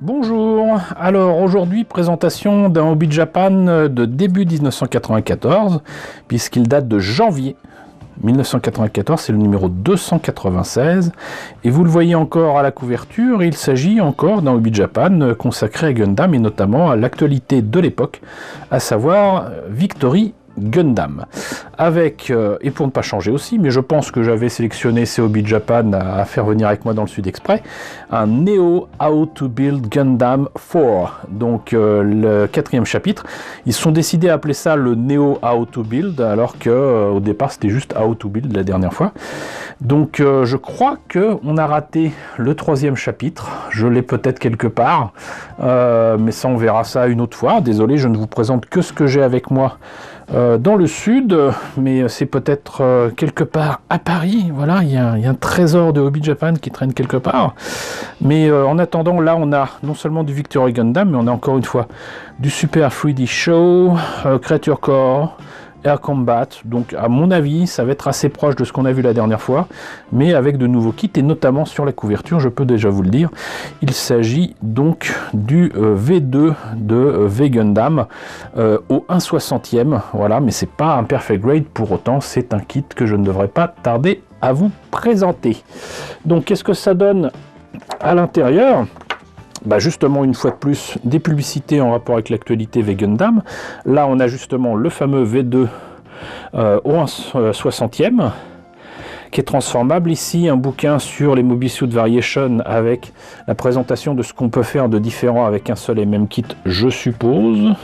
Bonjour, alors aujourd'hui présentation d'un Hobby Japan de début 1994, puisqu'il date de janvier 1994, c'est le numéro 296, et vous le voyez encore à la couverture, il s'agit encore d'un Hobby Japan consacré à Gundam et notamment à l'actualité de l'époque, à savoir Victory Gundam, avec, et pour ne pas changer aussi, mais je pense que j'avais sélectionné ces Hobby Japan à faire venir avec moi dans le Sud Exprès, un Neo How to Build Gundam 4, donc le 4e chapitre. Ils se sont décidés à appeler ça le Neo How to Build, alors que au départ c'était juste How to Build la dernière fois. Donc je crois qu'on a raté le 3e chapitre, je l'ai peut-être quelque part, mais ça on verra ça une autre fois. Désolé, je ne vous présente que ce que j'ai avec moi dans le sud, mais c'est peut-être quelque part à Paris. Voilà, il y a un trésor de Hobby Japan qui traîne quelque part. Mais en attendant, là on a non seulement du Victory Gundam, mais on a encore une fois du Super 3D Show, Creature Core, Air Combat, donc à mon avis ça va être assez proche de ce qu'on a vu la dernière fois, mais avec de nouveaux kits, et notamment sur la couverture, je peux déjà vous le dire, il s'agit donc du V2 de V-Gundam au 1/60e, voilà, mais c'est pas un perfect grade pour autant, c'est un kit que je ne devrais pas tarder à vous présenter. Donc qu'est-ce que ça donne à l'intérieur? Bah justement, une fois de plus, des publicités en rapport avec l'actualité V-Gundam. Là, on a justement le fameux V2 au 1/60e, qui est transformable. Ici, un bouquin sur les Mobile Suit Variation avec la présentation de ce qu'on peut faire de différent avec un seul et même kit, je suppose.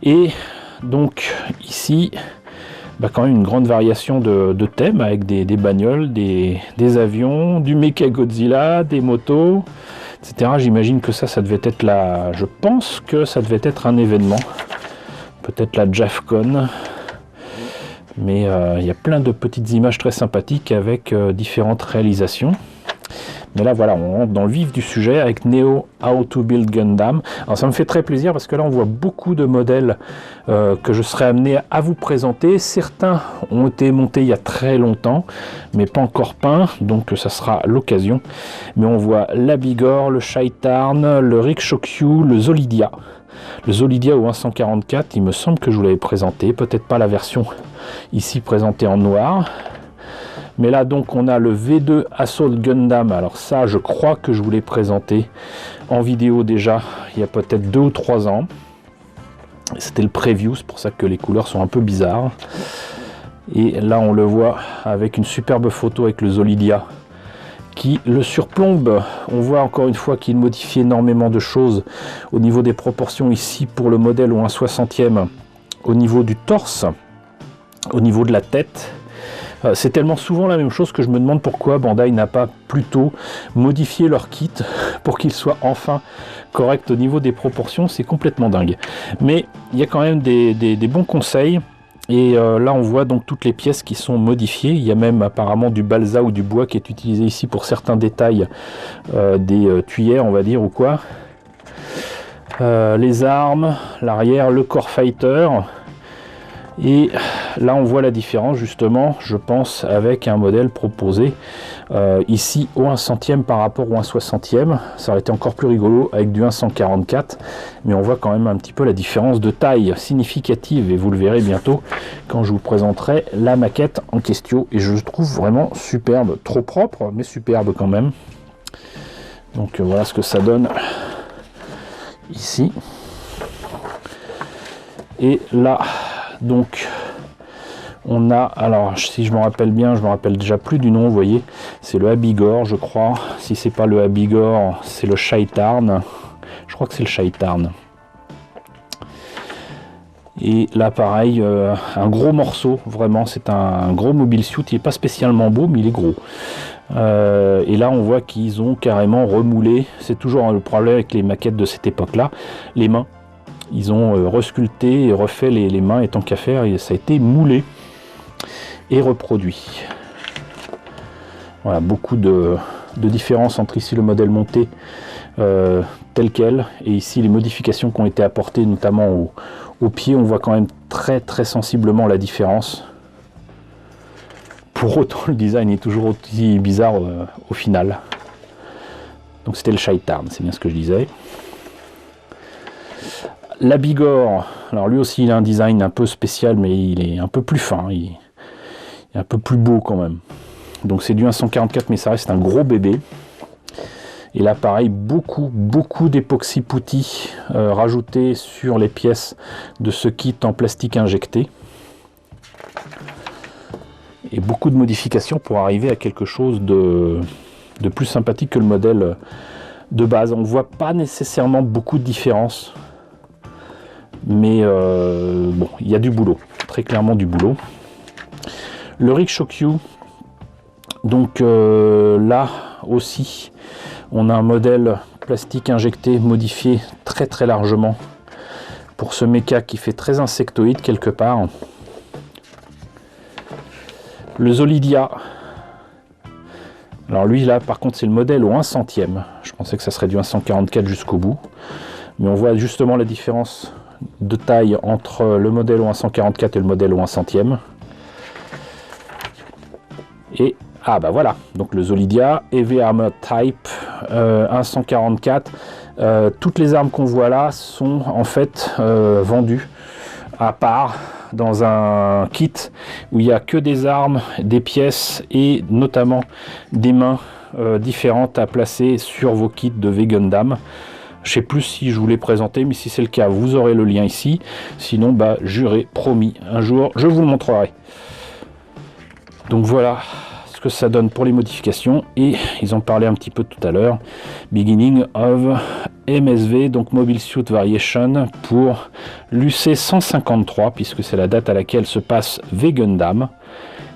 Et donc, ici, bah quand même une grande variation de thèmes avec des bagnoles, des avions, du Mecha Godzilla, des motos, etc. J'imagine que ça devait être la... Je pense que ça devait être un événement. Peut-être la JAFCON. Mais il y a plein de petites images très sympathiques avec différentes réalisations. Mais là, voilà, on rentre dans le vif du sujet avec Neo How to Build Gundam. Alors ça me fait très plaisir parce que là, on voit beaucoup de modèles que je serai amené à vous présenter. Certains ont été montés il y a très longtemps, mais pas encore peints, donc ça sera l'occasion. Mais on voit l'Abigor, le Shaitarn, le Rikshokyu, le Zolidia. Le Zolidia au 144, il me semble que je vous l'avais présenté, peut-être pas la version ici présentée en noir. Mais là donc on a le V2 Assault Gundam, alors ça je crois que je vous l'ai présenté en vidéo déjà il y a peut-être 2 ou 3 ans. C'était le preview, c'est pour ça que les couleurs sont un peu bizarres. Et là on le voit avec une superbe photo avec le Zolidia qui le surplombe. On voit encore une fois qu'il modifie énormément de choses au niveau des proportions ici pour le modèle au 1/60e, au niveau du torse, au niveau de la tête. C'est tellement souvent la même chose que je me demande pourquoi Bandai n'a pas plutôt modifié leur kit pour qu'il soit enfin correct au niveau des proportions. C'est complètement dingue. Mais il y a quand même des bons conseils. Et là on voit donc toutes les pièces qui sont modifiées. Il y a même apparemment du balsa ou du bois qui est utilisé ici pour certains détails des tuyères, on va dire, ou quoi. Les armes, l'arrière, le core fighter. Et là on voit la différence justement, je pense, avec un modèle proposé ici au 1/100e par rapport au 1/60e. Ça aurait été encore plus rigolo avec du 1/144, mais on voit quand même un petit peu la différence de taille significative, et vous le verrez bientôt quand je vous présenterai la maquette en question. Et je trouve vraiment superbe, trop propre mais superbe quand même. Donc voilà ce que ça donne ici. Et là donc on a, alors si je me rappelle bien, je me rappelle déjà plus du nom, vous voyez, c'est le Abigor je crois. Si c'est pas le Abigor, c'est le Shaitarn, je crois que c'est le Shaitarn. Et là pareil, un gros morceau, vraiment c'est un gros mobile suit, il n'est pas spécialement beau mais il est gros. Et là on voit qu'ils ont carrément remoulé, c'est toujours le problème avec les maquettes de cette époque là, les mains. Ils ont resculpté et refait les mains, et tant qu'à faire, et ça a été moulé et reproduit. Voilà, beaucoup de différences entre ici le modèle monté tel quel, et ici les modifications qui ont été apportées, notamment au pied. On voit quand même très sensiblement la différence. Pour autant, le design est toujours aussi bizarre au final. Donc c'était le Shaitan, c'est bien ce que je disais. La Bigorre, alors lui aussi il a un design un peu spécial, mais il est un peu plus fin, il est un peu plus beau quand même. Donc c'est du 144, mais ça reste un gros bébé. Et là pareil, beaucoup d'époxy putty rajouté sur les pièces de ce kit en plastique injecté. Et beaucoup de modifications pour arriver à quelque chose de plus sympathique que le modèle de base. On ne voit pas nécessairement beaucoup de différence, mais bon, il y a du boulot, très clairement du boulot. Le Rikshokyu, donc là aussi, on a un modèle plastique injecté, modifié très largement pour ce mecha qui fait très insectoïde quelque part. Le Zolidia, alors lui là par contre c'est le modèle au 1 centième, je pensais que ça serait du 144 jusqu'au bout, mais on voit justement la différence de taille entre le modèle au 144 et le modèle au 1 centième. Et ah bah voilà, donc le Zolidia Heavy Armor Type 144, toutes les armes qu'on voit là sont en fait vendues à part dans un kit où il n'y a que des armes, des pièces et notamment des mains différentes à placer sur vos kits de V-Gundam. Je ne sais plus si je vous l'ai présenté, mais si c'est le cas, vous aurez le lien ici. Sinon, bah, juré, promis, un jour, je vous le montrerai. Donc voilà ce que ça donne pour les modifications. Et ils en parlaient un petit peu tout à l'heure. Beginning of MSV, donc Mobile Suit Variation pour l'UC 153, puisque c'est la date à laquelle se passe V-Gundam.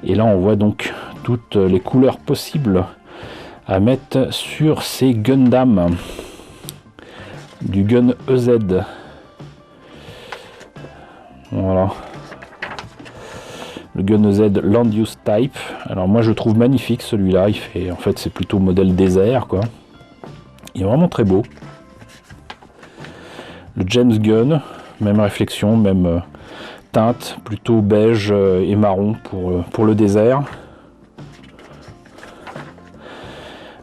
Et là, on voit donc toutes les couleurs possibles à mettre sur ces Gundam. Du Gun EZ. Voilà. Le Gun EZ Land Use Type. Alors moi je trouve magnifique celui-là. Il fait, en fait c'est plutôt modèle désert quoi. Il est vraiment très beau. Le James Gun, même réflexion, même teinte, plutôt beige et marron pour le désert.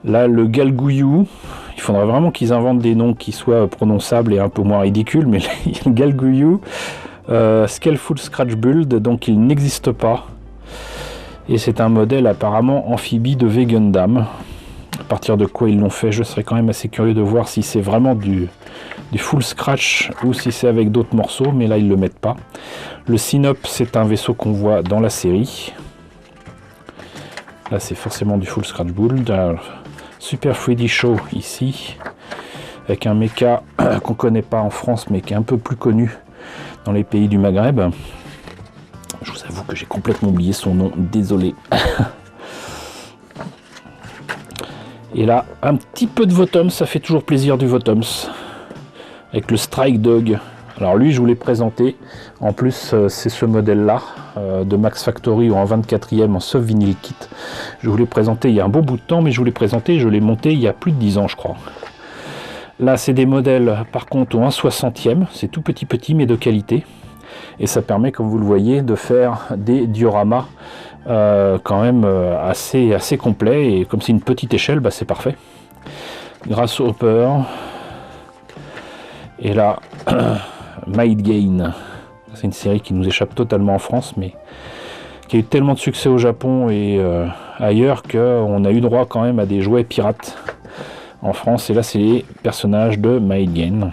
Là le Galgouillou. Il faudrait vraiment qu'ils inventent des noms qui soient prononçables et un peu moins ridicules, mais le Galgouillou, Scaleful Scratch Build, donc il n'existe pas. Et c'est un modèle apparemment amphibie de V-Gundam. À partir de quoi ils l'ont fait, je serais quand même assez curieux de voir si c'est vraiment du full scratch ou si c'est avec d'autres morceaux, mais là ils ne le mettent pas. Le Sinop, c'est un vaisseau qu'on voit dans la série. Là c'est forcément du full scratch build. Alors, Super 3D Show ici, avec un mecha qu'on connaît pas en France mais qui est un peu plus connu dans les pays du Maghreb. Je vous avoue que j'ai complètement oublié son nom, désolé. Et là, un petit peu de Votoms, ça fait toujours plaisir du Votoms. Avec le Strike Dog. Alors lui, je vous l'ai présenté. En plus, c'est ce modèle-là de Max Factory ou en 24e en soft vinyl kit. Je vous l'ai présenté il y a un bon bout de temps, mais je vous l'ai présenté, je l'ai monté il y a plus de 10 ans, je crois. Là, c'est des modèles, par contre, au 1/60e. C'est tout petit, mais de qualité. Et ça permet, comme vous le voyez, de faire des dioramas quand même assez complets. Et comme c'est une petite échelle, bah, c'est parfait. Grasshopper. Et là... Might Gain, c'est une série qui nous échappe totalement en France, mais qui a eu tellement de succès au Japon et ailleurs qu'on a eu droit quand même à des jouets pirates en France. Et là, c'est les personnages de Might Gain,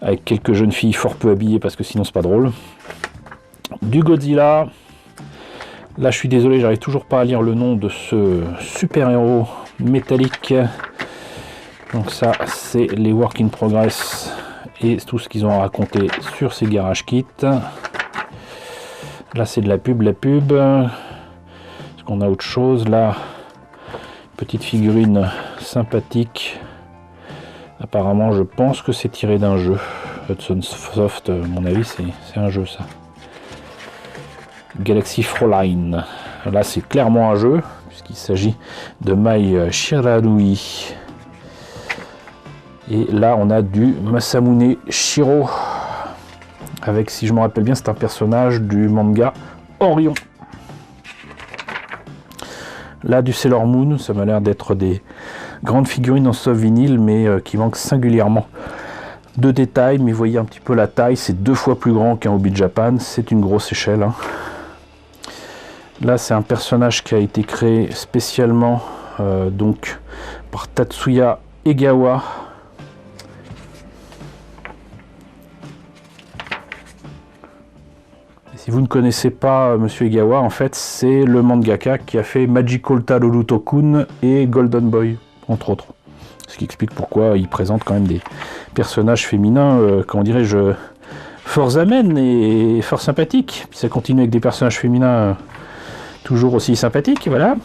avec quelques jeunes filles fort peu habillées parce que sinon c'est pas drôle. Du Godzilla. Là, je suis désolé, j'arrive toujours pas à lire le nom de ce super-héros métallique. Donc ça, c'est les work in progress et tout ce qu'ils ont à raconter sur ces garage kits. Là, c'est de la pub. Est-ce qu'on a autre chose là? Petite figurine sympathique. Apparemment, je pense que c'est tiré d'un jeu. Hudson Soft, à mon avis, c'est un jeu ça. Galaxy Froline. Là, c'est clairement un jeu, puisqu'il s'agit de Mai Shiranui. Et là, on a du Masamune Shiro. Avec, si je me rappelle bien, c'est un personnage du manga Orion. Là, du Sailor Moon, ça m'a l'air d'être des grandes figurines en soft vinyle, mais qui manquent singulièrement de détails. Mais vous voyez un petit peu la taille, c'est 2 fois plus grand qu'un Hobby Japan, c'est une grosse échelle. Hein. Là, c'est un personnage qui a été créé spécialement donc par Tatsuya Egawa. Si vous ne connaissez pas Monsieur Egawa, en fait, c'est le mangaka qui a fait Magical Taloru Tokun et Golden Boy, entre autres. Ce qui explique pourquoi il présente quand même des personnages féminins, comment dirais-je, fort amènes et fort sympathiques. Puis ça continue avec des personnages féminins toujours aussi sympathiques, voilà.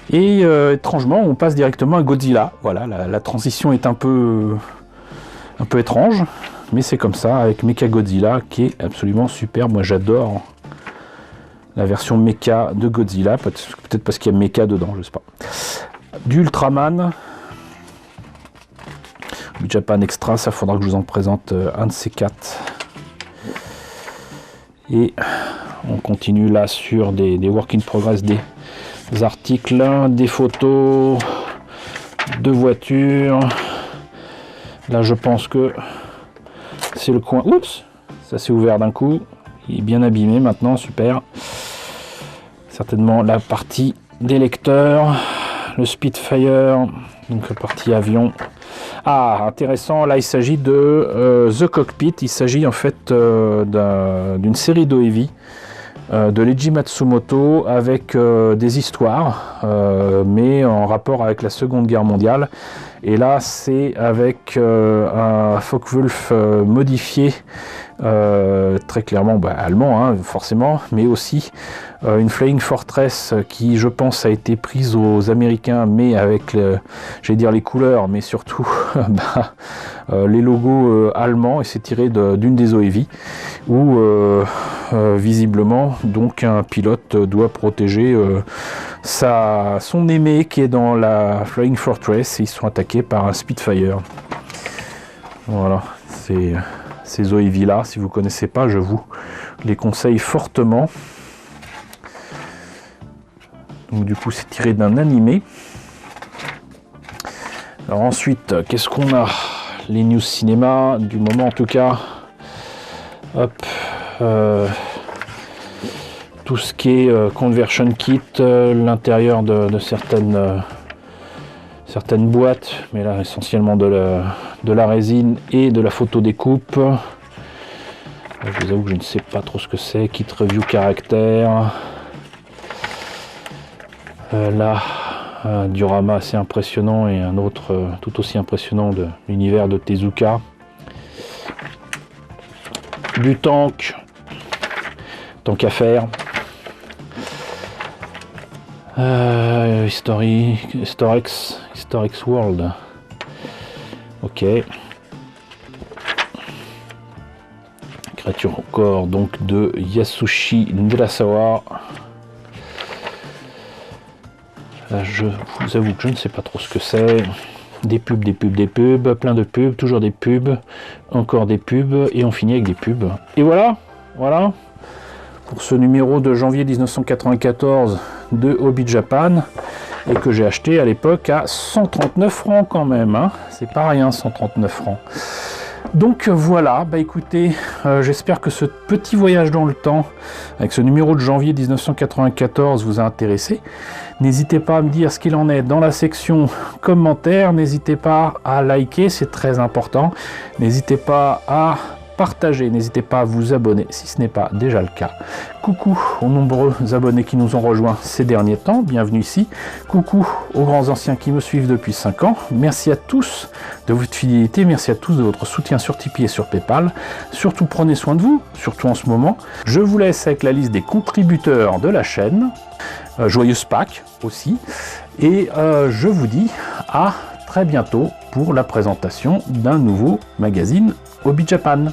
Et étrangement, on passe directement à Godzilla. Voilà, la transition est un peu étrange. Mais c'est comme ça, avec Mechagodzilla, qui est absolument super. Moi, j'adore la version Mecha de Godzilla. Peut-être parce qu'il y a Mecha dedans, je sais pas. Du Ultraman. Du Japan Extra, ça faudra que je vous en présente un de ces 4. Et on continue là sur des work in progress, des articles, des photos de voitures. Là, je pense que c'est le coin. Oups, ça s'est ouvert d'un coup. Il est bien abîmé maintenant, super. Certainement la partie des lecteurs, le Spitfire, donc la partie avion. Ah, intéressant, là il s'agit de The Cockpit. Il s'agit en fait d'une série d'OEV de Leiji Matsumoto avec des histoires, mais en rapport avec la Seconde Guerre mondiale. Et là, c'est avec un Focke-Wulf modifié, très clairement allemand, hein, forcément, mais aussi une Flying Fortress qui, je pense, a été prise aux Américains, mais avec, j'allais dire les couleurs, mais surtout les logos allemands, et c'est tiré d'une des OEV, où visiblement, donc, un pilote doit protéger son aimé qui est dans la Flying Fortress, et ils sont attaqués par un Spitfire. Voilà, ces OEV là, si vous ne connaissez pas, je vous les conseille fortement. Donc du coup c'est tiré d'un animé. Alors ensuite, qu'est-ce qu'on a? Les news cinéma du moment en tout cas. Hop, tout ce qui est conversion kit, l'intérieur de certaines boîtes, mais là essentiellement de la résine et de la photo découpe. Je vous avoue que je ne sais pas trop ce que c'est. Kit review caractère. Là, un diorama assez impressionnant et un autre tout aussi impressionnant de l'univers de Tezuka. Du tank à faire. Historics World. Ok. Créature encore donc de Yasushi Nirasawa. Je vous avoue que je ne sais pas trop ce que c'est. Des pubs, plein de pubs, toujours des pubs, encore des pubs, et on finit avec des pubs. Et voilà pour ce numéro de janvier 1994 de Hobby Japan, et que j'ai acheté à l'époque à 139 francs quand même, hein. C'est pas rien, 139 francs. Donc voilà, écoutez, j'espère que ce petit voyage dans le temps avec ce numéro de janvier 1994 vous a intéressé. N'hésitez pas à me dire ce qu'il en est dans la section commentaires, n'hésitez pas à liker, c'est très important, n'hésitez pas à partager, n'hésitez pas à vous abonner si ce n'est pas déjà le cas. Coucou aux nombreux abonnés qui nous ont rejoints ces derniers temps, bienvenue ici. Coucou aux grands anciens qui me suivent depuis 5 ans. Merci à tous de votre fidélité, merci à tous de votre soutien sur Tipeee et sur Paypal. Surtout prenez soin de vous, surtout en ce moment. Je vous laisse avec la liste des contributeurs de la chaîne. Joyeuse Pâques aussi. Et je vous dis à très bientôt pour la présentation d'un nouveau magazine Hobby Japan.